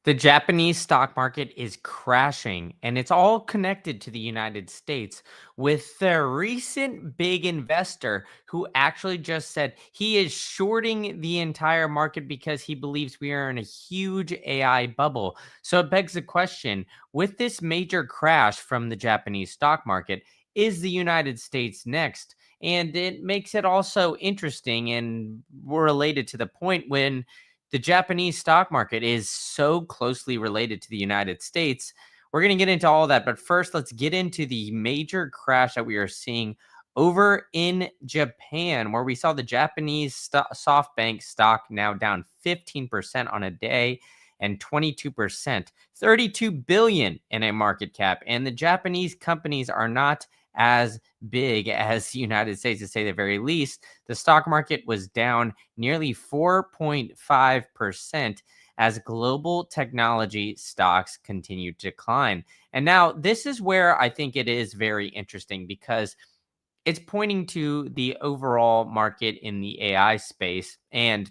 The Japanese stock market is crashing, and it's all connected to the United States with the recent big investor who actually just said he is shorting the entire market because he believes we are in a huge AI bubble. So it begs the question, with this major crash from the Japanese stock market, is the United States next? And it makes it also interesting and related to the point when the Japanese stock market is so closely related to the United States. We're going to get into all that, but first, let's get into the major crash that we are seeing over in Japan, where we saw the Japanese SoftBank stock now down 15% on a day and 22%, 32 billion in a market cap. And the Japanese companies are not as big as the United States, to say the very least. The stock market was down nearly 4.5% as global technology stocks continue to decline. And now this is where I think it is very interesting because it's pointing to the overall market in the AI space and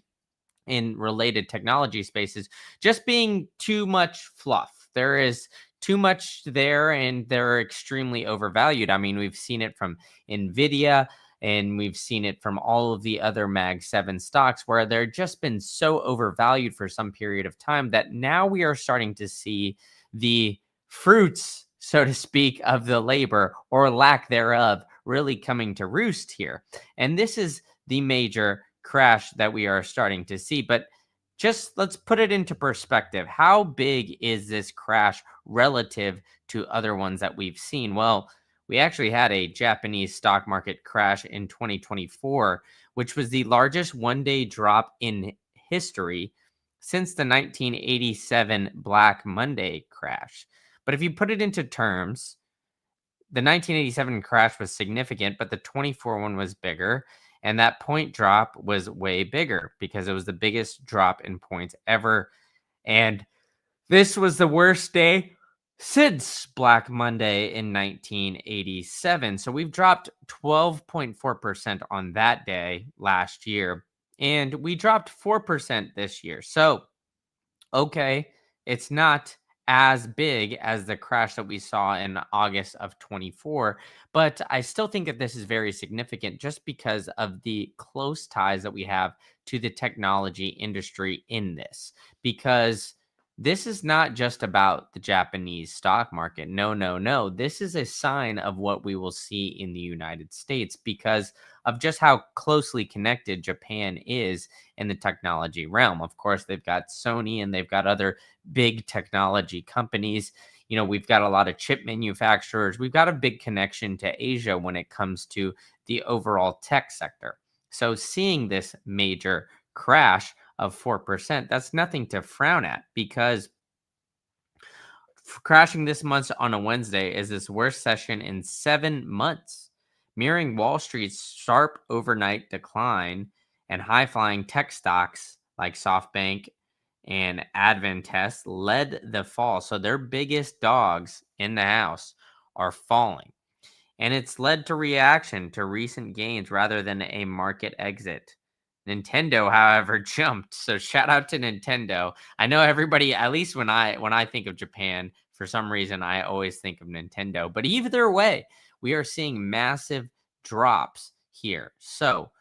in related technology spaces just being too much fluff. There is too much there and they're extremely overvalued. I mean, we've seen it from Nvidia and we've seen it from all of the other Mag 7 stocks where they're just been so overvalued for some period of time that now we are starting to see the fruits, so to speak, of the labor or lack thereof really coming to roost here. And this is the major crash that we are starting to see. But just let's put it into perspective. How big is this crash relative to other ones that we've seen? Well, we actually had a Japanese stock market crash in 2024, which was the largest one day drop in history since the 1987 Black Monday crash. But if you put it into terms, the 1987 crash was significant, but the 24 one was bigger. And that point drop was way bigger because it was the biggest drop in points ever. And this was the worst day since Black Monday in 1987. So we've dropped 12.4% on that day last year. And we dropped 4% this year. So okay, it's not as big as the crash that we saw in August of 24, but I still think that this is very significant just because of the close ties that we have to the technology industry in this. Because this is not just about the Japanese stock market. No, no, no. This is a sign of what we will see in the United States because of just how closely connected Japan is in the technology realm. Of course, they've got Sony and they've got other big technology companies. You know, we've got a lot of chip manufacturers. We've got a big connection to Asia when it comes to the overall tech sector. So seeing this major crash of 4%, that's nothing to frown at because crashing this month on a Wednesday is its worst session in 7 months, mirroring Wall Street's sharp overnight decline and high flying tech stocks like SoftBank and Advantest led the fall. So their biggest dogs in the house are falling. And it's led to reaction to recent gains rather than a market exit. Nintendo, however, jumped. So shout out to Nintendo. I know everybody, at least when I think of Japan, for some reason I always think of Nintendo. But either way, we are seeing massive drops here. So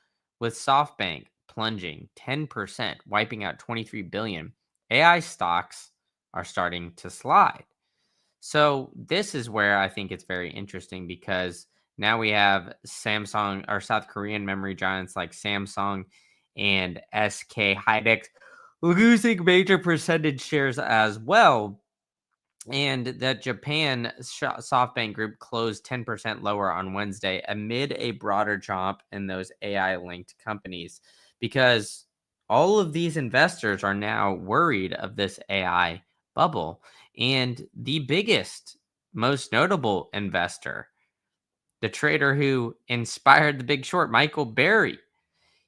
with SoftBank plunging 10%, wiping out 23 billion, AI stocks are starting to slide. So this is where I think it's very interesting because now we have Samsung or South Korean memory giants like Samsung and SK Hynix losing major percentage shares as well. And that Japan SoftBank Group closed 10% lower on Wednesday amid a broader drop in those AI linked companies because all of these investors are now worried of this AI bubble. And the biggest, most notable investor, the trader who inspired the big short, Michael Berry,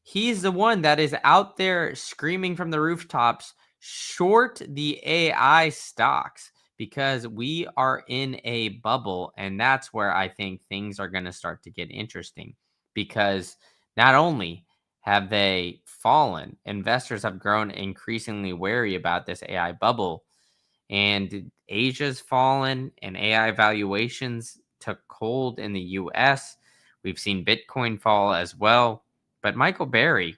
he's the one that is out there screaming from the rooftops, short the AI stocks because we are in a bubble. And that's where I think things are going to start to get interesting because not only have they fallen, investors have grown increasingly wary about this AI bubble. and Asia's fallen, and AI valuations took hold in the US. We've seen Bitcoin fall as well. But Michael Berry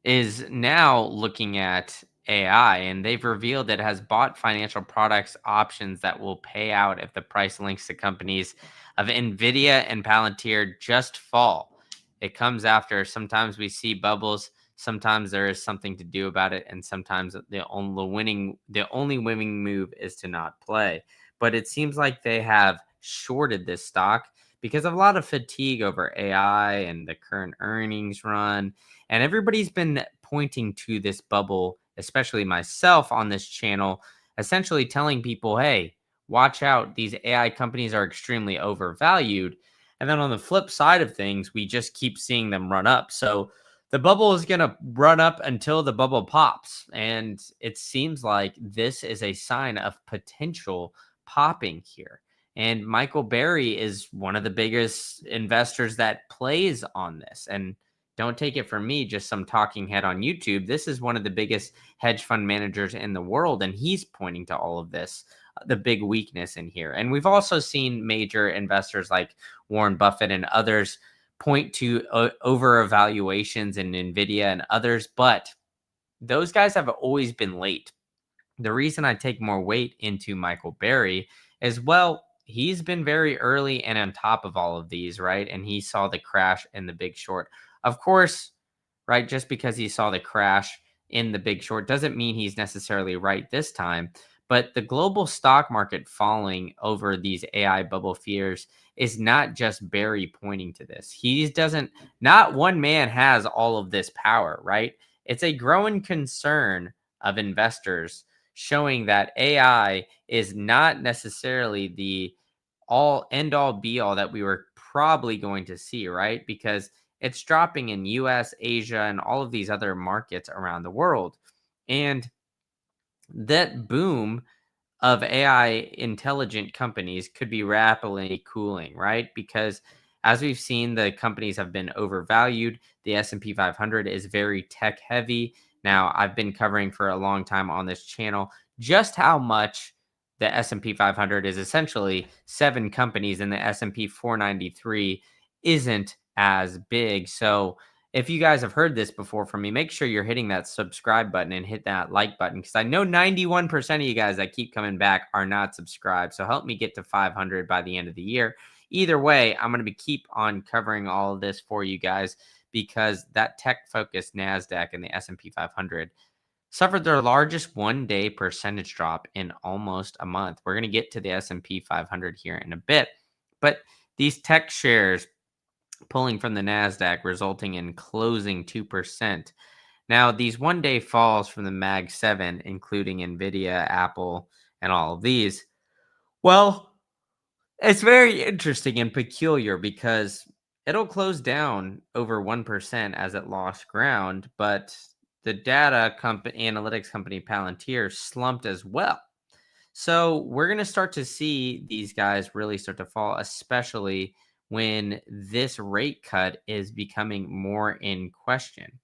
is now looking at AI, and they've revealed it has bought financial products options that will pay out if the price links to companies of Nvidia and Palantir just fall. It comes after sometimes we see bubbles, sometimes there is something to do about it, and sometimes the only winning move is to not play. But it seems like they have shorted this stock because of a lot of fatigue over AI and the current earnings run, and everybody's been pointing to this bubble, especially myself on this channel, essentially telling people, hey, watch out. These AI companies are extremely overvalued. And then on the flip side of things, we just keep seeing them run up. So the bubble is going to run up until the bubble pops. And it seems like this is a sign of potential popping here. And Michael Berry is one of the biggest investors that plays on this. And don't take it from me, just some talking head on YouTube. This is one of the biggest hedge fund managers in the world, and he's pointing to all of this, the big weakness in here. And we've also seen major investors like Warren Buffett and others point to over evaluations in Nvidia and others, but those guys have always been late. The reason I take more weight into Michael Berry is, well, he's been very early and on top of all of these, right? And he saw the crash in the Big Short. Of course, right? Just because he saw the crash in the Big Short doesn't mean he's necessarily right this time. But the global stock market falling over these AI bubble fears is not just Barry pointing to this. He doesn't, not one man has all of this power, right? It's a growing concern of investors showing that AI is not necessarily the all end all be all that we were probably going to see, right? Because it's dropping in US, Asia, and all of these other markets around the world. And that boom of AI intelligent companies could be rapidly cooling, right? Because as we've seen, the companies have been overvalued. The S&P 500 is very tech heavy. Now, I've been covering for a long time on this channel just how much the S&P 500 is essentially seven companies, and the S&P 493 isn't as big. So, if you guys have heard this before from me, make sure you're hitting that subscribe button and hit that like button, because I know 91% of you guys that keep coming back are not subscribed. So help me get to 500 by the end of the year. Either way, I'm going to keep on covering all of this for you guys, because that tech-focused NASDAQ and the S&P 500 suffered their largest one-day percentage drop in almost a month. We're going to get to the S&P 500 here in a bit. But these tech shares pulling from the NASDAQ, resulting in closing 2%. Now, these one-day falls from the Mag 7, including NVIDIA, Apple, and all of these, well, it's very interesting and peculiar because it'll close down over 1% as it lost ground, but the analytics company Palantir slumped as well. So we're going to start to see these guys really start to fall, especially when this rate cut is becoming more in question.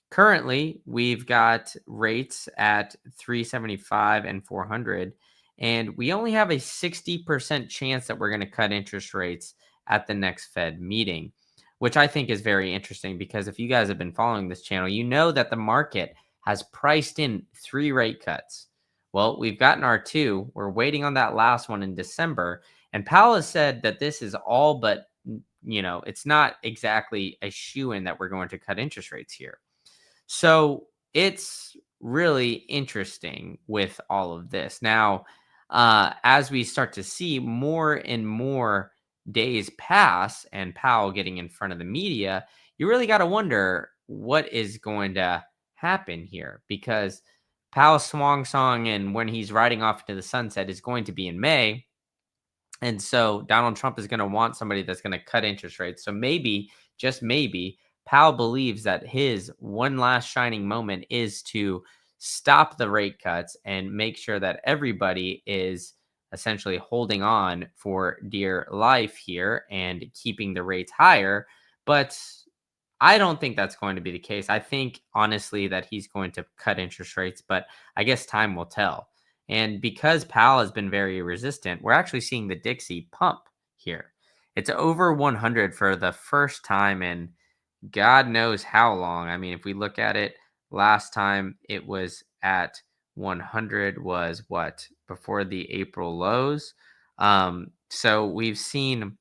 Currently, we've got rates at 375 and 400, and we only have a 60% chance that we're going to cut interest rates at the next Fed meeting, which I think is very interesting, because if you guys have been following this channel, you know that the market has priced in 3 rate cuts. Well, we've gotten our 2. We're waiting on that last one in December. And Powell has said that this is all but, it's not exactly a shoo-in that we're going to cut interest rates here. So it's really interesting with all of this. Now, as we start to see more and more days pass and Powell getting in front of the media, you really got to wonder what is going to happen here, because Powell's swan song and when he's riding off into the sunset is going to be in May. And so Donald Trump is going to want somebody that's going to cut interest rates. So maybe, just maybe, Powell believes that his one last shining moment is to stop the rate cuts and make sure that everybody is essentially holding on for dear life here and keeping the rates higher. But I don't think that's going to be the case. I think honestly that he's going to cut interest rates, but I guess time will tell. And because Powell has been very resistant, we're actually seeing the Dixie pump here. It's over 100 for the first time in God knows how long. I mean, if we look at it, last time it was at 100 was what? Before the April lows. So we've seen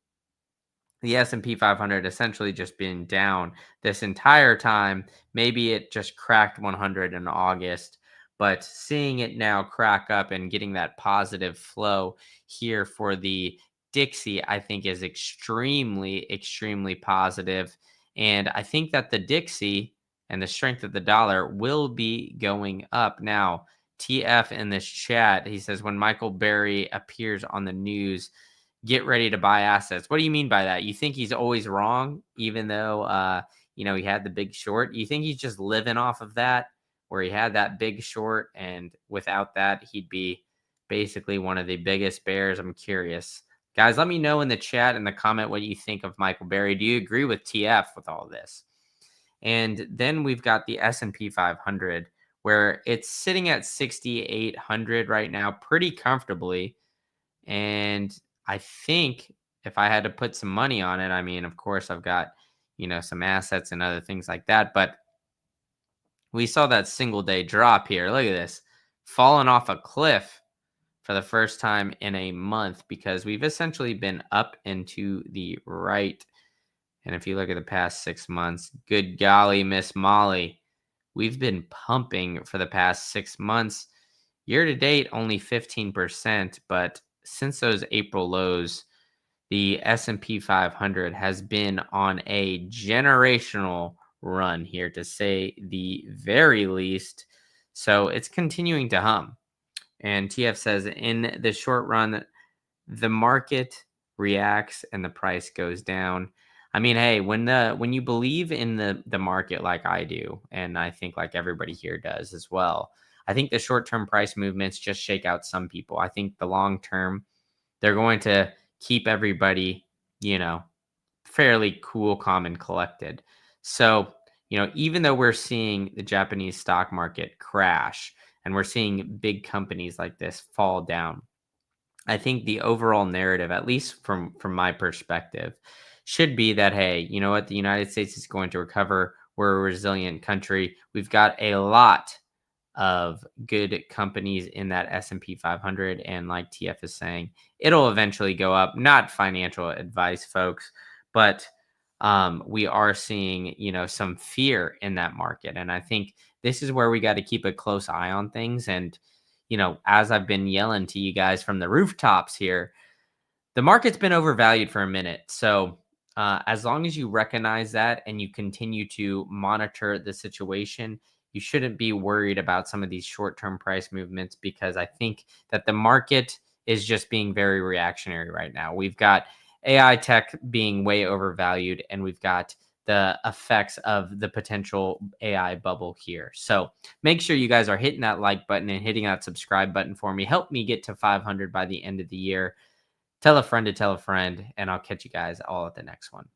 the S&P 500 essentially just been down this entire time. Maybe it just cracked 100 in August, but seeing it now crack up and getting that positive flow here for the Dixie, I think is extremely, extremely positive. And I think that the Dixie and the strength of the dollar will be going up. Now, TF in this chat, he says, when Michael Berry appears on the news, get ready to buy assets. What do you mean by that? You think he's always wrong, even though he had the big short? You think he's just living off of that, where he had that big short, and without that, he'd be basically one of the biggest bears? I'm curious. Guys, let me know in the chat and the comment what you think of Michael Berry. Do you agree with TF with all this? And then we've got the S&P 500, where it's sitting at 6,800 right now, pretty comfortably. And I think if I had to put some money on it, I mean, of course, I've got, some assets and other things like that. But we saw that single day drop here. Look at this, falling off a cliff for the first time in a month, because we've essentially been up and to the right. And if you look at the past 6 months, good golly, Miss Molly, we've been pumping for the past 6 months. Year to date, only 15%, but since those April lows, the S&P 500 has been on a generational run here, to say the very least. So it's continuing to hum. And TF says, in the short run, the market reacts and the price goes down. I mean, hey, when you believe in the market like I do, and I think like everybody here does as well, I think the short-term price movements just shake out some people. I think the long term, they're going to keep everybody, fairly cool, calm, and collected. So, even though we're seeing the Japanese stock market crash and we're seeing big companies like this fall down, I think the overall narrative, at least from my perspective, should be that, hey, you know what, the United States is going to recover. We're a resilient country. We've got a lot of good companies in that S&P 500, and like TF is saying, it'll eventually go up. Not financial advice, folks, but we are seeing, some fear in that market, and I think this is where we got to keep a close eye on things. And as I've been yelling to you guys from the rooftops here, the market's been overvalued for a minute. So as long as you recognize that and you continue to monitor the situation, you shouldn't be worried about some of these short-term price movements, because I think that the market is just being very reactionary right now. We've got AI tech being way overvalued, and we've got the effects of the potential AI bubble here. So make sure you guys are hitting that like button and hitting that subscribe button for me. Help me get to 500 by the end of the year. Tell a friend to tell a friend, and I'll catch you guys all at the next one.